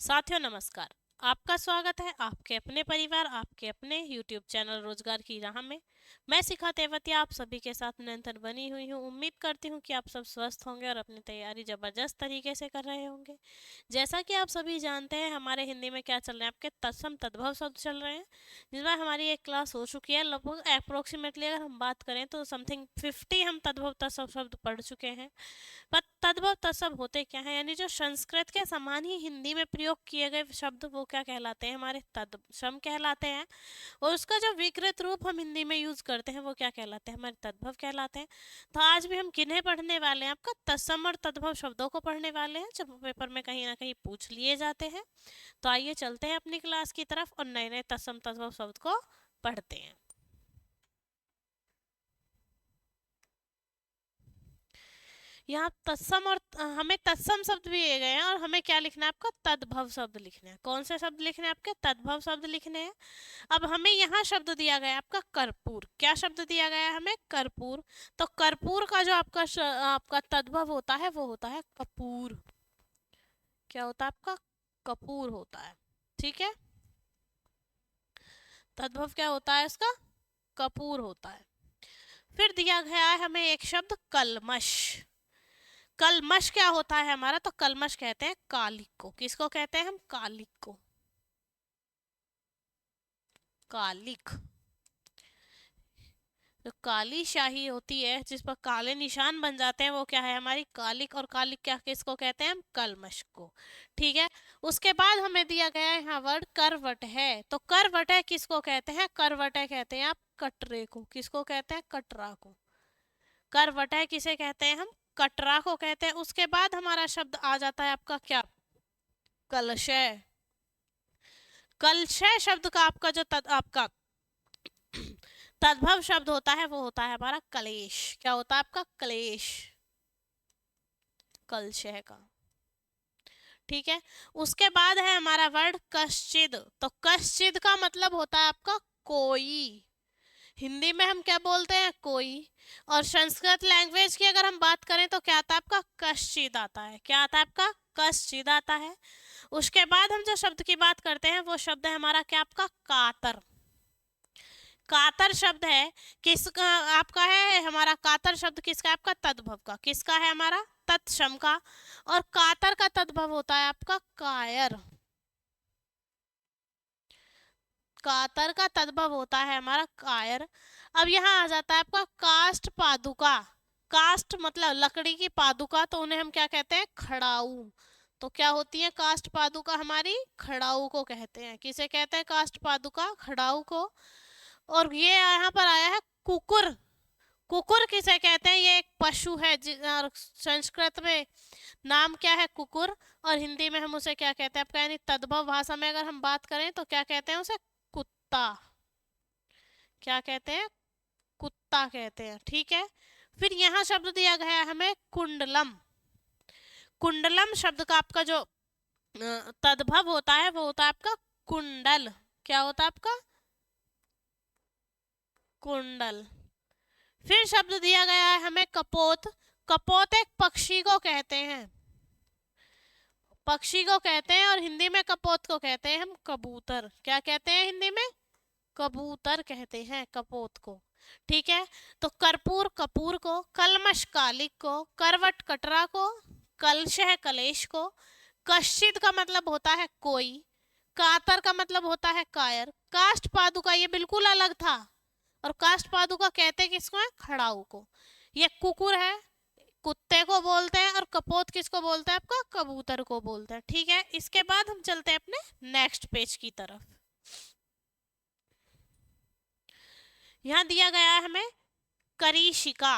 साथियों नमस्कार। आपका स्वागत है आपके अपने परिवार आपके अपने YouTube चैनल रोजगार की राह में। मैं शिखा तेवतिया आप सभी के साथ निरंतर बनी हुई हूँ। उम्मीद करती हूँ कि आप सब स्वस्थ होंगे और अपनी तैयारी जबरदस्त तरीके से कर रहे होंगे। जैसा कि आप सभी जानते हैं हमारे हिंदी में क्या चल रहे हैं, आपके तत्सम तद्भव शब्द चल रहे हैं जिसमें हमारी एक क्लास हो चुकी है। लगभग अप्रोक्सीमेटली अगर हम बात करें तो समथिंग 50 हम तद्भव तत्सम शब्द पढ़ चुके हैं। पर तद्भव तत्सम होते क्या है, यानी जो संस्कृत के समान ही हिंदी में प्रयोग किए गए शब्द वो क्या कहलाते हैं, हमारे तत्सम कहलाते हैं। और उसका जो विकृत रूप हम हिंदी में यूज करते हैं वो क्या कहलाते हैं, हमारे तद्भव कहलाते हैं। तो आज भी हम किन्हें पढ़ने वाले हैं, आपका तत्सम और तद्भव शब्दों को पढ़ने वाले हैं जब पेपर में कहीं ना कहीं पूछ लिए जाते हैं। तो आइए चलते हैं अपनी क्लास की तरफ और नए नए तत्सम तद्भव शब्द को पढ़ते हैं। यहाँ तत्सम और हमें तत्सम शब्द भी दिए गए हैं और हमें क्या लिखना है, आपका तद्भव शब्द लिखना है। कौन से शब्द लिखने हैं, आपके तद्भव शब्द लिखने हैं। अब हमें यहाँ शब्द दिया गया है आपका कर्पूर। क्या शब्द दिया गया है हमें, कर्पूर। तो कर्पूर का जो आपका तद्भव होता है वो होता है कपूर। क्या होता है आपका, कपूर होता है। ठीक है, तद्भव क्या होता है इसका, कपूर होता है। फिर दिया गया है हमें एक शब्द कलमश। कलमश क्या होता है हमारा, तो कलमश कहते हैं कालिक को। किसको कहते हैं हम, कालिक को। कालिक, जो काली शाही होती है जिस पर काले निशान बन जाते हैं वो क्या है, हमारी कालिक। और कालिक क्या, किसको कहते हैं हम, कलमश को। ठीक है, उसके बाद हमें दिया गया है यहाँ वर्ड करवट है। तो करवट है किसको कहते हैं, करवट है कहते हैं आप कटरे को। किसको कहते हैं, कटरा को। करवट है किसे कहते हैं हम, कटरा को कहते हैं। उसके बाद हमारा शब्द आ जाता है आपका क्या, कलशय। कलशय शब्द का आपका जो आपका तद्भव शब्द होता है वो होता है हमारा कलेश। क्या होता है आपका, कलेश, कलशय का। ठीक है, उसके बाद है हमारा वर्ड कश्चिद। तो कश्चिद का मतलब होता है आपका कोई। हिंदी में हम क्या बोलते हैं, कोई। और संस्कृत लैंग्वेज की अगर हम बात करें तो क्या आता है आपका, कश्चिद आता है। क्या आता है आपका, कश्चिद आता है। उसके बाद हम जो शब्द की बात करते हैं वो शब्द है हमारा क्या, आपका कातर। कातर शब्द है किसका, आपका है हमारा कातर शब्द किसका है, आपका तद्भव का। किसका है, हमारा तत्सम का। और कातर का तद्भव होता है आपका कायर। कातर का तद्भव होता है हमारा कायर। अब यहाँ आ जाता है आपका काष्ठ पादुका। काष्ठ मतलब लकड़ी की, पादुका तो उन्हें हम क्या कहते हैं, खड़ाऊ। तो क्या होती है काष्ठ पादुका, हमारी खड़ाऊ को कहते हैं। किसे कहते हैं, काष्ठ पादुका, खड़ाऊ को। और ये यहाँ पर आया है कुकुर। कुकुर किसे कहते हैं, ये एक पशु है और संस्कृत में नाम क्या है, कुकुर। और हिंदी में हम उसे क्या कहते हैं आपका, यानी तद्भव भाषा में अगर हम बात करें तो क्या कहते हैं उसे, कुत्ता। क्या कहते हैं, कुत्ता कहते हैं। ठीक है, फिर यहाँ शब्द दिया गया है हमें कुंडलम। कुंडलम शब्द का आपका जो तद्भव होता है वो होता है आपका कुंडल। क्या होता है आपका, कुंडल। फिर शब्द दिया गया है हमें कपोत। कपोत एक पक्षी को कहते हैं, पक्षी को कहते हैं। और हिंदी में कपोत को कहते हैं हम कबूतर। क्या कहते हैं हिंदी में, कबूतर कहते हैं कपोत को। ठीक है, तो कर्पूर कपूर को, कलमश कालिक को, करवट कटरा को, कलशह कलेश को। कश्चित का मतलब होता है कोई, कातर का मतलब होता है कायर, काष्ठ पादुका ये बिल्कुल अलग था। और काष्ठ पादुका कहते किसको है, खड़ाऊ को। ये कुकुर है, कुत्ते को बोलते हैं। और कपोत किसको बोलते हैं, आपका कबूतर को बोलते हैं। ठीक है, इसके बाद हम चलते हैं अपने नेक्स्ट पेज की तरफ। यहाँ दिया गया है हमें करीशिका।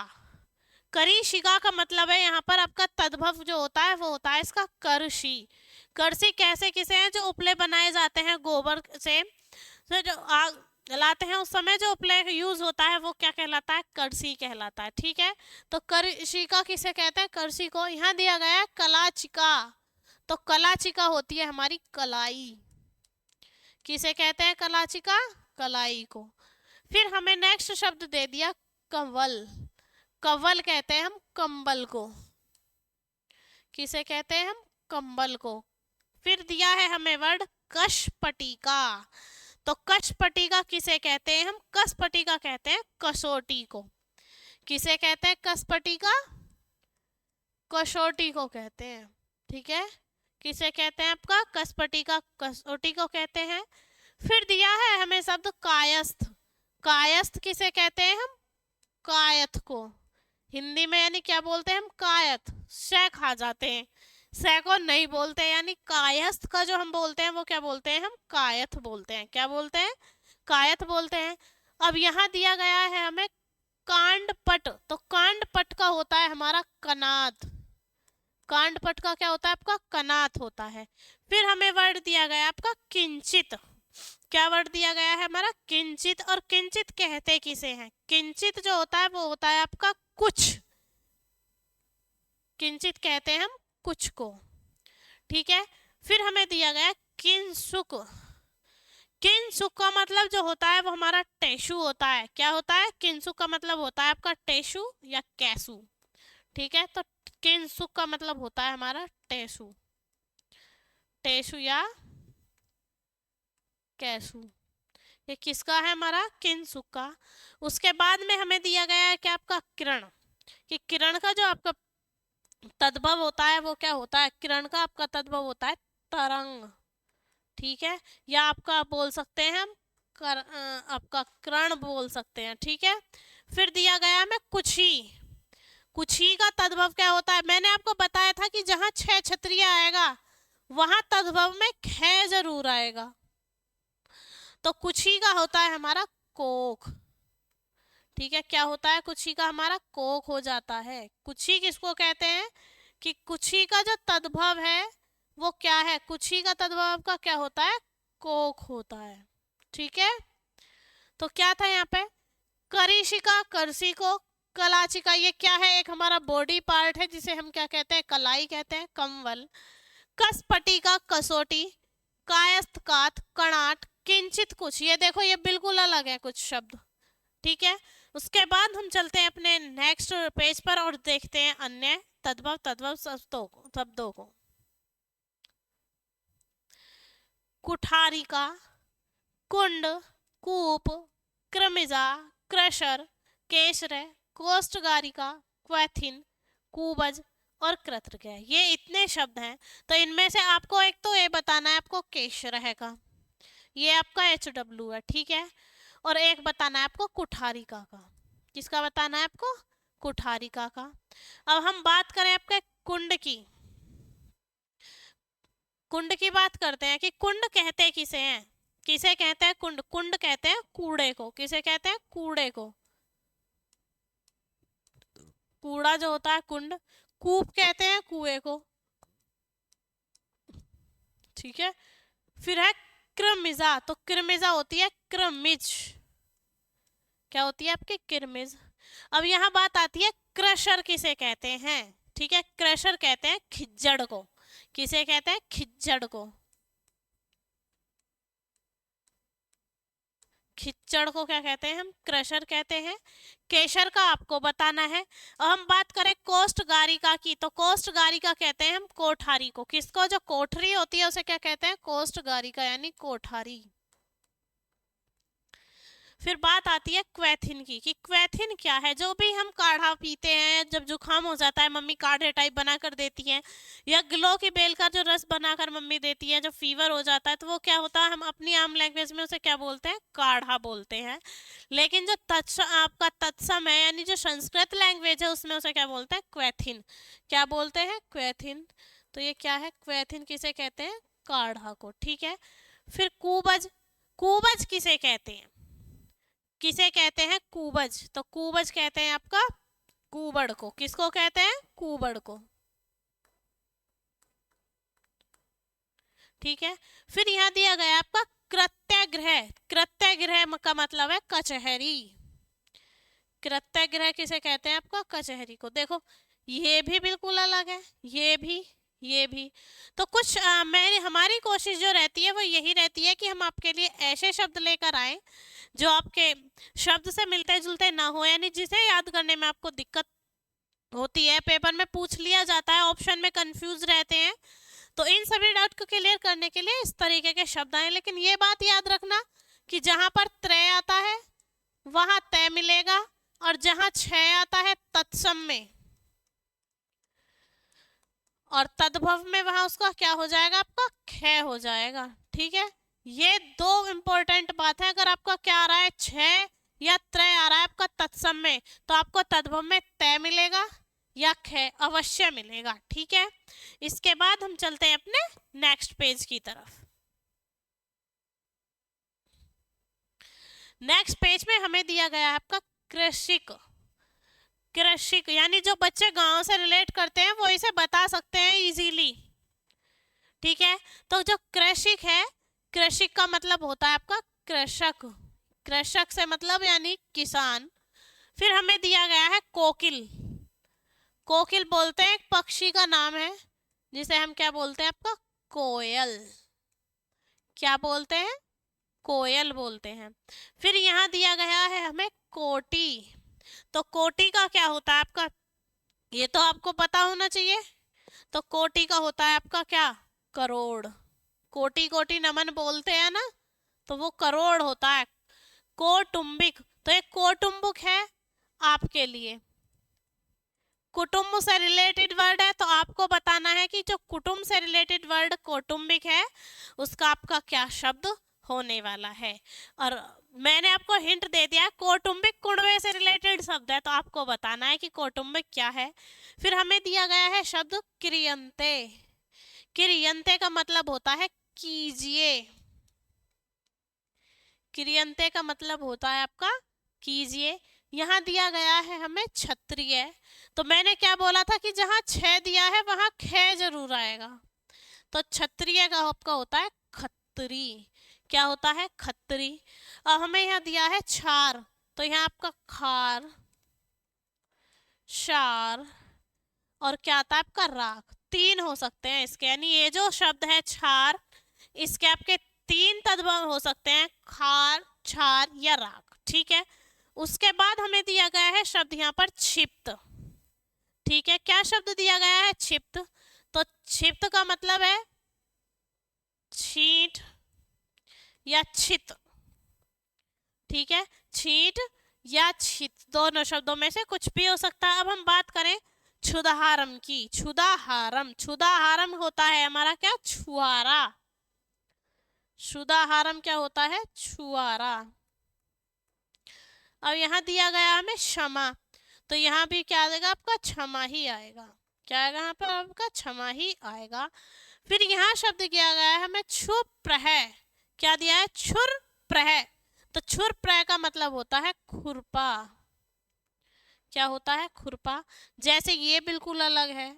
करीशिका का मतलब है यहाँ पर आपका तद्भव जो होता है वो होता है इसका करशी। करशी कैसे किसे हैं, जो उपले बनाए जाते हैं गोबर से, तो जो आग जलाते हैं उस समय जो उपले यूज होता है वो क्या कहलाता है, करसी कहलाता है। ठीक है, तो करशिका किसे कहते हैं, करसी को। यहाँ दिया गया है कलाचिका। तो कलाचिका होती है हमारी कलाई। किसे कहते हैं कलाचिका, कलाई को। फिर हमें नेक्स्ट शब्द दे दिया कंवल। कंवल कहते हैं हम कंबल को। किसे कहते हैं हम, कंबल को। फिर दिया है हमें वर्ड कशपटिका। तो कशपटिका किसे कहते हैं हम? कशपटिका कहते हैं कसौटी को। किसे कहते हैं कशपटिका? कसौटी को कहते हैं। ठीक है, किसे कहते हैं आपका? कशपटिका कसौटी को कहते हैं। फिर दिया है हमें शब्द कायस्थ। कायस्थ किसे कहते हैं हम? कायथ को। हिंदी में यानी क्या बोलते हैं हम? कायथ। शय खा जाते हैं, शय को नहीं बोलते, यानी कायस्थ का जो हम बोलते हैं वो क्या बोलते हैं हम? कायथ बोलते हैं। क्या बोलते हैं? कायथ बोलते हैं। अब यहाँ दिया गया है हमें कांडपट। तो कांडपट का होता है हमारा कनाद। कांडपट का क्या होता है आपका? कनात होता है। फिर हमें वर्ड दिया गया आपका किंचित। क्या वर्ड दिया गया है हमारा? किंचित। और किंचित कहते किसे हैं? किंचित जो होता है वो होता है आपका कुछ। किंचित कहते हैं हम कुछ को। ठीक है, फिर हमें दिया गया किंसुक। किंसुक का मतलब जो होता है वो हमारा टेशु होता है। क्या होता है? किंसुक का मतलब होता है आपका टेशु या कैसु। ठीक है, तो किंसुक का मतलब होता है हमारा टेशु, टेशु या कैसु। ये किसका है? हमारा किंसुक का। उसके बाद में हमें दिया गया है कि आपका किरण, कि किरण का जो आपका तद्भव होता है वो क्या होता है? किरण का आपका तद्भव होता है तरंग। ठीक है, या आपका बोल सकते हैं हम आपका कर्ण बोल सकते हैं। ठीक है, फिर दिया गया हमें कुछी। कुछी का तद्भव क्या होता है? मैंने आपको बताया था कि जहां छह छत्रिय आएगा वहां तद्भव में ख जरूर आएगा। तो कुछी का होता है हमारा कोख। ठीक है, क्या होता है? कुछी का हमारा कोख हो जाता है। कुछी किसको कहते हैं? कि कुछी का जो तद्भव है वो क्या है? कुछी का तद्भव का क्या होता है? कोख होता है। ठीक है, तो क्या था यहाँ पे? करीशिका, करसिको, कलाचिका। ये क्या है? एक हमारा बॉडी पार्ट है जिसे हम क्या कहते हैं? कलाई कहते हैं, कंवल। कसपटिका कसौटी, कायस्थ कात, कणाट, किंचित कुछ। ये देखो ये बिल्कुल अलग है कुछ शब्द। ठीक है, उसके बाद हम चलते हैं अपने नेक्स्ट पेज पर और देखते हैं अन्य तद्भव शब्दों को। कुठारिका, कुंड, कूप, क्रमिजा, क्रशर, केशरय, कोष्ठगारिका, क्वैथिन, कूबज और कृतज्ञ। ये इतने शब्द हैं। तो इनमें से आपको एक तो ये बताना है आपको केशरय का, ये आपका HW है। ठीक है, और एक बताना है आपको कुठारिका का। किसका बताना है आपको? कुठारिका का। अब हम बात करें आपके कुंड की। कुंड की बात करते हैं कि कुंड कहते किसे हैं? किसे कहते हैं कुंड? कुंड कहते हैं कूड़े को। किसे कहते हैं? कूड़े को। कूड़ा जो होता है कुंड। कूप कहते हैं कुएं को। ठीक है, फिर है क्रमिजा। तो क्रमिजा होती है क्रमिज। क्या होती है आपकी? किरमिज। अब यहाँ बात आती है क्रशर किसे कहते हैं? ठीक है, क्रशर कहते हैं खिज्जड़ को। किसे कहते हैं? खिज्जड़ को। खिच्चड़ को क्या कहते हैं हम? क्रशर कहते हैं। केशर का आपको बताना है। अब हम बात करें कोष्ठगारिका की, तो कोष्ठगारिका कहते हैं हम कोठारी को। किसको? जो कोठरी होती है उसे क्या कहते हैं? कोष्ठगारिका यानी कोठारी। फिर बात आती है क्वैथिन की, कि क्वैथिन क्या है? जो भी हम काढ़ा पीते हैं, जब जुकाम हो जाता है मम्मी काढ़े टाइप बना कर देती है, या गिलो की बेल का जो रस बनाकर मम्मी देती है, जब फीवर हो जाता है तो वो क्या होता है? हम अपनी आम लैंग्वेज में उसे क्या बोलते हैं? काढ़ा बोलते हैं। लेकिन जो आपका तत्सम है यानी जो संस्कृत लैंग्वेज है उसमें उसे क्या बोलते हैं? क्वैथिन। क्या बोलते हैं? क्वैथिन। तो ये क्या है? क्वैथिन किसे कहते हैं? काढ़ा को। ठीक है, फिर कूबज। कूबज किसे कहते हैं? किसे कहते हैं? कूबज। तो कूबज कहते हैं आपका कूबड़ को। किसको कहते हैं? कूबड़ को। ठीक है, फिर यहाँ दिया गया आपका कृत्यगृह। कृत्यगृह का मतलब है कचहरी। कृत्यगृह किसे कहते हैं? आपका कचहरी को। देखो ये भी बिल्कुल अलग है, ये भी। तो कुछ हमारी कोशिश जो रहती है वो यही रहती है कि हम आपके लिए ऐसे शब्द लेकर आए जो आपके शब्द से मिलते जुलते ना हो, यानी जिसे याद करने में आपको दिक्कत होती है, पेपर में पूछ लिया जाता है, ऑप्शन में कंफ्यूज रहते हैं, तो इन सभी डाउट को क्लियर करने के लिए इस तरीके के शब्द आए, लेकिन ये बात याद रखना कि जहां पर त्रय आता है वहां तय मिलेगा, और जहां छय आता है तत्सम में, और तद्भव में वहां उसका क्या हो जाएगा, आपका ख हो जाएगा। ठीक है, ये दो इंपॉर्टेंट बात है। अगर आपका क्या आ रहा है, छह या त्रय आ रहा है आपका तत्सम में, तो आपको तद्भव में तय मिलेगा या ख अवश्य मिलेगा। ठीक है, इसके बाद हम चलते हैं अपने नेक्स्ट पेज की तरफ। नेक्स्ट पेज में हमें दिया गया है आपका कृषिक। कृषिक यानी जो बच्चे गांव से रिलेट करते हैं वो इसे बता सकते हैं इजीली। ठीक है, तो जो कृषिक है, कृषिक का मतलब होता है आपका कृषक। कृषक से मतलब यानी किसान। फिर हमें दिया गया है कोकिल। कोकिल बोलते हैं एक पक्षी का नाम है जिसे हम क्या बोलते हैं, आपका कोयल। क्या बोलते हैं, कोयल बोलते हैं। फिर यहाँ दिया गया है हमें कोटि। तो कोटि का क्या होता है आपका, ये तो आपको पता होना चाहिए। तो कोटि का होता है आपका क्या, करोड़। कोटि कोटि नमन बोलते हैं ना, तो वो करोड़ होता है। कौटुंबिक, तो एक कौटुंबिक है आपके लिए। कुटुंब से रिलेटेड वर्ड है, तो आपको बताना है कि जो कुटुंब से रिलेटेड वर्ड कौटुंबिक है उसका आपका क्या शब्द होने वाला है। और मैंने आपको हिंट दे दिया, कौटुंबिक कुणबे से रिलेटेड शब्द है, तो आपको बताना है कि कौटुंबिक क्या है। फिर हमें दिया गया है शब्द क्रियंते। क्रियंते का मतलब होता है कीजिए। क्रियंते का मतलब होता है आपका कीजिए। यहाँ दिया गया है हमें क्षत्रिय। तो मैंने क्या बोला था कि जहाँ छह दिया है वहां ख जरूर आएगा। तो क्षत्रिय का आपका होता है खत्री। क्या होता है, खत्री। अब हमें यहाँ दिया है छार, तो यहाँ आपका खार, शार, और क्या आता है आपका राख। तीन हो सकते हैं इसके, यानी ये जो शब्द है छार, इसके आपके तीन तद्भव हो सकते हैं, खार, छार या राख। ठीक है, उसके बाद हमें दिया गया है शब्द यहाँ पर क्षिप्त। ठीक है, क्या शब्द दिया गया है, क्षिप्त। तो क्षिप्त का मतलब है छींट या छित। ठीक है, छींट या छित, दोनों शब्दों में से कुछ भी हो सकता है। अब हम बात करें क्षुधाहारम की। क्षुधाहारम, क्षुधाहारम होता है हमारा क्या, छुआरा। क्षुधाहारम क्या होता है, छुआरा। अब यहाँ दिया गया हमें क्षमा, तो यहाँ भी क्या आएगा आपका, क्षमा ही आएगा। क्या आएगा यहाँ पर आपका, क्षमा ही आएगा। फिर यहाँ शब्द दिया गया है हमें क्षुर प्रह। क्या दिया है, क्षुर प्रह। तो क्षुर प्रह का मतलब होता है खुरपा। क्या होता है, खुरपा। जैसे ये बिल्कुल अलग है,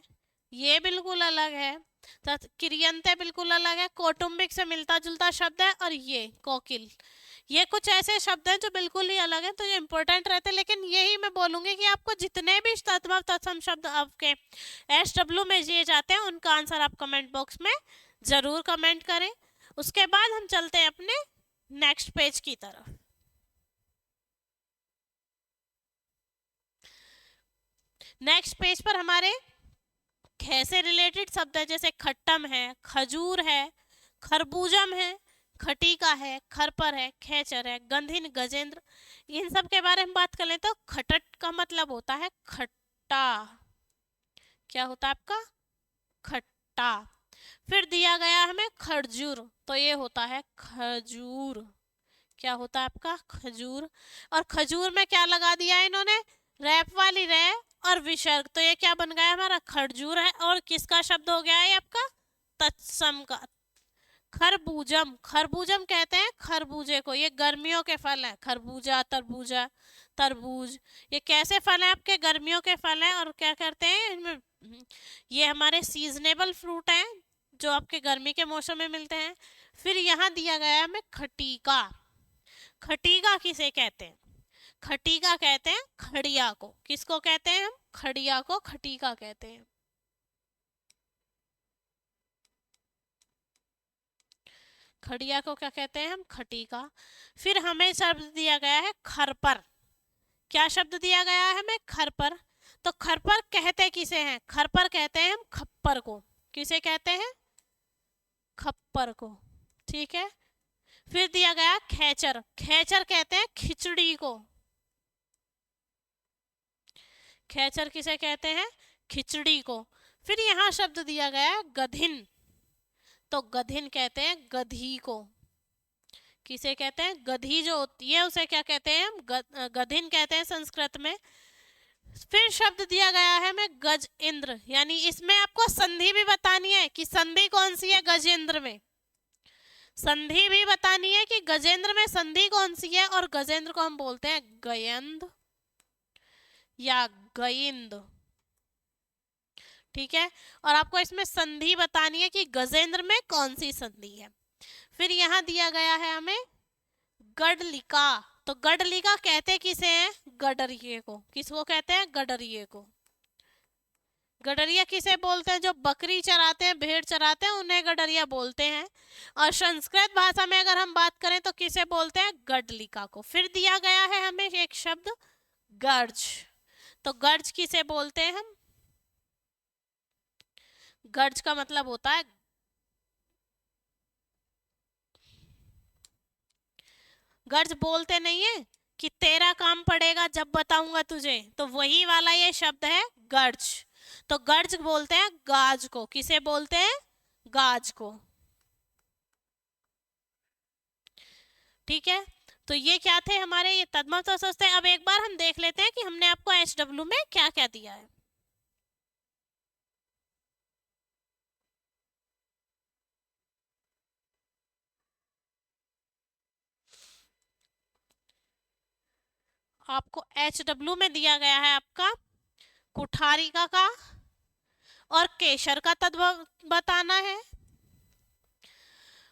ये बिल्कुल अलग है, तो क्रियंते बिल्कुल अलग है, कौटुंबिक से मिलता जुलता शब्द है, और ये कोकिल, ये कुछ ऐसे शब्द हैं जो बिल्कुल ही अलग हैं, तो ये इंपॉर्टेंट रहते हैं। लेकिन यही मैं बोलूंगी कि आपको जितने भी तद्भव तत्सम शब्द आपके SW में दिए जाते हैं उनका आंसर आप कमेंट बॉक्स में जरूर कमेंट करें। उसके बाद हम चलते हैं अपने नेक्स्ट पेज की तरफ। नेक्स्ट पेज पर हमारे ख से रिलेटेड शब्द है, जैसे खट्टम है, खजूर है, खरबूजम है, खटीका है, खरपर है, खेचर है, गंधिन, गजेंद्र। इन सब के बारे में बात कर लें तो खटट का मतलब होता है खट्टा। क्या होता है आपका, खट्टा। फिर दिया गया हमें खरजूर, तो ये होता है खजूर। क्या होता है आपका, खजूर। और खजूर में क्या लगा दिया है इन्होंने, रैप वाली रे और विसर्ग, तो ये क्या बन गया हमारा, खरजूर है। और किसका शब्द हो गया है आपका, तत्सम का। खरबूजम, खरबूजम कहते हैं खरबूजे को, ये गर्मियों के फल हैं, खरबूजा, तरबूजा, तरबूज। ये कैसे फल हैं आपके, गर्मियों के फल हैं। और क्या करते हैं इनमें, ये हमारे सीजनेबल फ्रूट हैं जो आपके गर्मी के मौसम में मिलते हैं। फिर यहाँ दिया गया है हमें खटीका। खटीका किसे कहते हैं, खटीका कहते हैं खड़िया को। किसको कहते हैं हम, खड़िया को खटीका कहते हैं। खड़िया को क्या कहते हैं हम, खटीका। फिर हमें शब्द दिया गया है खरपर। क्या शब्द दिया गया है हमें, खरपर। तो खरपर कहते किसे हैं, खरपर कहते हैं हम खप्पर को। किसे कहते हैं, ऊपर को, ठीक है। फिर दिया गया खेचर, खेचर कहते हैं खिचड़ी को, खेचर किसे कहते हैं, खिचड़ी को। फिर यहाँ शब्द दिया गया है गधिन, तो गधिन कहते हैं गधी को, किसे कहते हैं, गधी जो होती है उसे क्या कहते हैं हम, गधिन कहते हैं संस्कृत में। फिर शब्द दिया गया है हमें गज इंद्र, यानी इसमें आपको संधि भी बतानी है कि संधि कौन सी है गजेंद्र में, संधि भी बतानी है कि गजेंद्र में संधि कौन सी है, और गजेंद्र को हम बोलते हैं गयंद या गयिंद, ठीक है। और आपको इसमें संधि बतानी है कि गजेंद्र में कौन सी संधि है। फिर यहाँ दिया गया है हमें गडलिका, तो गडलिका कहते किसे हैं, गडरिये को, किसको कहते हैं, गडरिये को। गडरिया किसे बोलते हैं, जो बकरी चराते हैं, भेड़ चराते हैं, उन्हें गडरिया बोलते हैं। और संस्कृत भाषा में अगर हम बात करें तो किसे बोलते हैं, गडलिका को। फिर दिया गया है हमें एक शब्द गर्ज, तो गर्ज किसे बोलते हैं हम, गर्ज का मतलब होता है, गर्ज बोलते नहीं है कि तेरा काम पड़ेगा जब बताऊंगा तुझे, तो वही वाला ये शब्द है गर्ज। तो गर्ज बोलते हैं गाज को, किसे बोलते हैं, गाज को, ठीक है। तो ये क्या थे हमारे ये तद्भव तो सोचते। अब एक बार हम देख लेते हैं कि हमने आपको HW में क्या क्या दिया है। आपको HW में दिया गया है आपका कुठारिका का और केशर का तद्भव बताना है।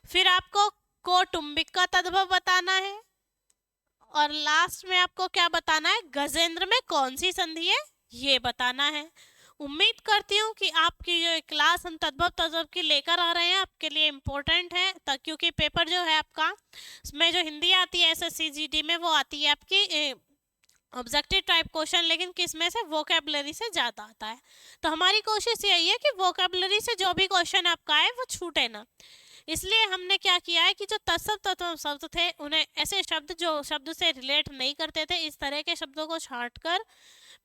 फिर आपको कौटुंबिक का तद्भव बताना है, और लास्ट में आपको क्या बताना है, गजेंद्र में कौन सी संधि है ये बताना है। उम्मीद करती हूँ कि आपकी जो क्लास हम तद्भव तद्भव की लेकर आ रहे हैं आपके लिए इम्पोर्टेंट है, क्योंकि पेपर जो है आपका उसमें जो हिंदी आती है SSC GD में वो आती है आपकी ऑब्जेक्टिव टाइप क्वेश्चन, लेकिन किस में से, वोकेबलरी से ज़्यादा आता है। तो हमारी कोशिश यही है कि वोकेबलरी से जो भी क्वेश्चन आपका आए वो छूटे ना। इसलिए हमने क्या किया है कि जो तत्सम तत्व शब्द थे उन्हें, ऐसे शब्द जो शब्द से रिलेट नहीं करते थे, इस तरह के शब्दों को छांटकर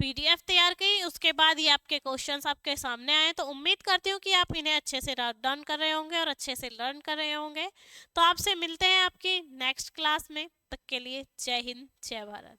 PDF तैयार की। उसके बाद ये आपके क्वेश्चंस आपके सामने आए। तो उम्मीद करती हूँ कि आप इन्हें अच्छे से डन कर रहे होंगे और अच्छे से लर्न कर रहे होंगे। तो आपसे मिलते हैं आपकी नेक्स्ट क्लास में, तक के लिए जय हिंद जय भारत।